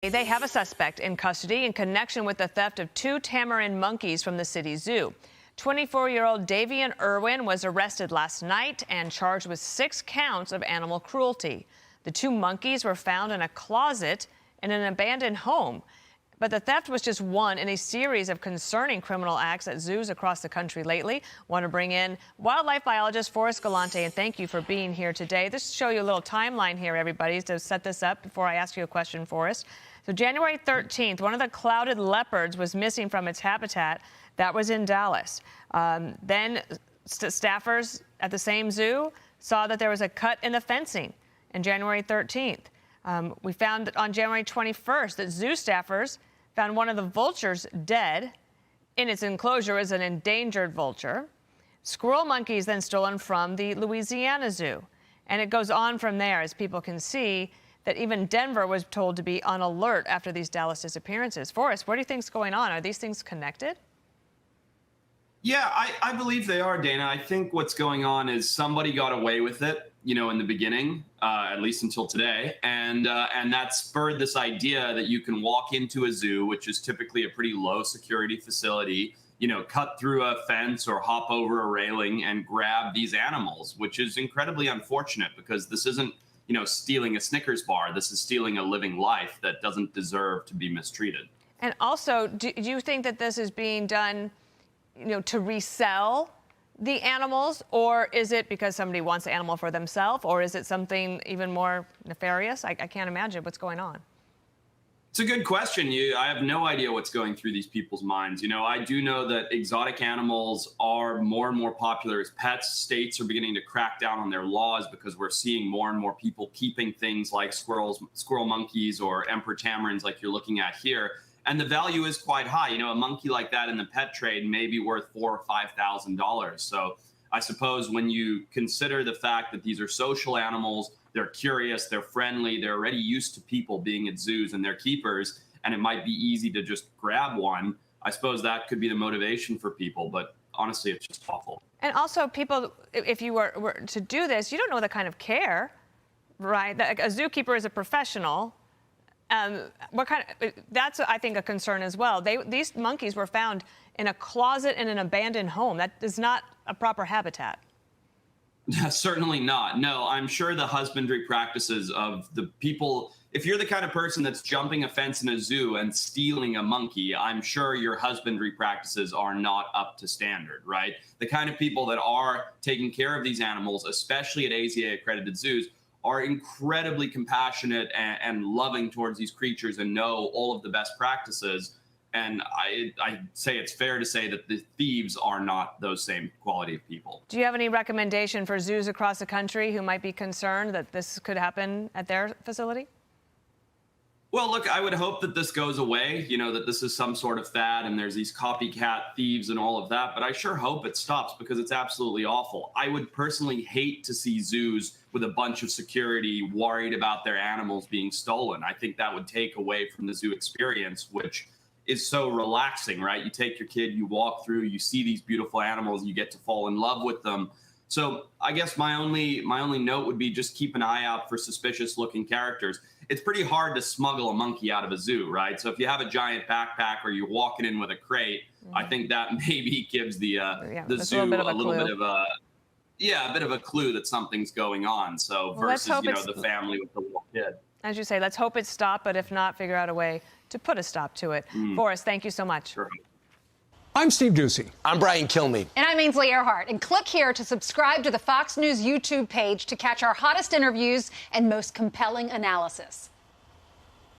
They have a suspect in custody in connection with the theft of 2 tamarin monkeys from the city zoo. 24-year-old Davian Irwin was arrested last night and charged with 6 counts of animal cruelty. The 2 monkeys were found in a closet in an abandoned home. But the theft was just one in a series of concerning criminal acts at zoos across the country lately. Want to bring in wildlife biologist Forrest Galante, and thank you for being here today. This show you a little timeline here, everybody, to set this up before I ask you a question, Forrest. So January 13th, one of the clouded leopards was missing from its habitat. That was in Dallas. Then staffers at the same zoo saw that there was a cut in the fencing on January 13th. We found on January 21st that zoo staffers found one of the vultures dead. In its enclosure is an endangered vulture. Squirrel monkeys then stolen from the Louisiana Zoo. And it goes on from there, as people can see, that even Denver was told to be on alert after these Dallas disappearances. Forrest, what do you think's going on? Are these things connected? Yeah, I believe they are, Dana. I think what's going on is somebody got away with it, in the beginning, at least until today. And that spurred this idea that you can walk into a zoo, which is typically a pretty low security facility, cut through a fence or hop over a railing and grab these animals, which is incredibly unfortunate because this isn't, stealing a Snickers bar. This is stealing a living life that doesn't deserve to be mistreated. And also, do you think that this is being done to resell the animals, or is it because somebody wants the animal for themselves, or is it something even more nefarious? I can't imagine what's going on. It's a good question. I have no idea what's going through these people's minds. I do know that exotic animals are more and more popular as pets. States are beginning to crack down on their laws because we're seeing more and more people keeping things like squirrel monkeys or emperor tamarins like you're looking at here. And the value is quite high. A monkey like that in the pet trade may be worth $4,000 or $5,000. So I suppose when you consider the fact that these are social animals, they're curious, they're friendly, they're already used to people being at zoos and their keepers, and it might be easy to just grab one. I suppose that could be the motivation for people, but honestly, it's just awful. And also, people, if you were to do this, you don't know the kind of care, right? A zookeeper is a professional. That's, I think, a concern as well. These monkeys were found in a closet in an abandoned home. That is not a proper habitat. Certainly not. No, I'm sure the husbandry practices of the people, if you're the kind of person that's jumping a fence in a zoo and stealing a monkey, I'm sure your husbandry practices are not up to standard, right? The kind of people that are taking care of these animals, especially at AZA accredited zoos, are incredibly compassionate and loving towards these creatures and know all of the best practices. And I say it's fair to say that the thieves are not those same quality of people. Do you have any recommendation for zoos across the country who might be concerned that this could happen at their facility? Well, look, I would hope that this goes away, that this is some sort of fad and there's these copycat thieves and all of that. But I sure hope it stops because it's absolutely awful. I would personally hate to see zoos with a bunch of security worried about their animals being stolen. I think that would take away from the zoo experience, which is so relaxing, right? You take your kid, you walk through, you see these beautiful animals, you get to fall in love with them. So I guess my only note would be just keep an eye out for suspicious looking characters. It's pretty hard to smuggle a monkey out of a zoo, right? So if you have a giant backpack or you're walking in with a crate, I think that maybe gives the zoo a bit of a clue that something's going on. So versus, the family with the little kid. As you say, let's hope it stops, but if not, figure out a way to put a stop to it. Forrest, thank you so much. Sure. I'm Steve Doocy. I'm Brian Kilmeade. And I'm Ainsley Earhardt. And click here to subscribe to the Fox News YouTube page to catch our hottest interviews and most compelling analysis.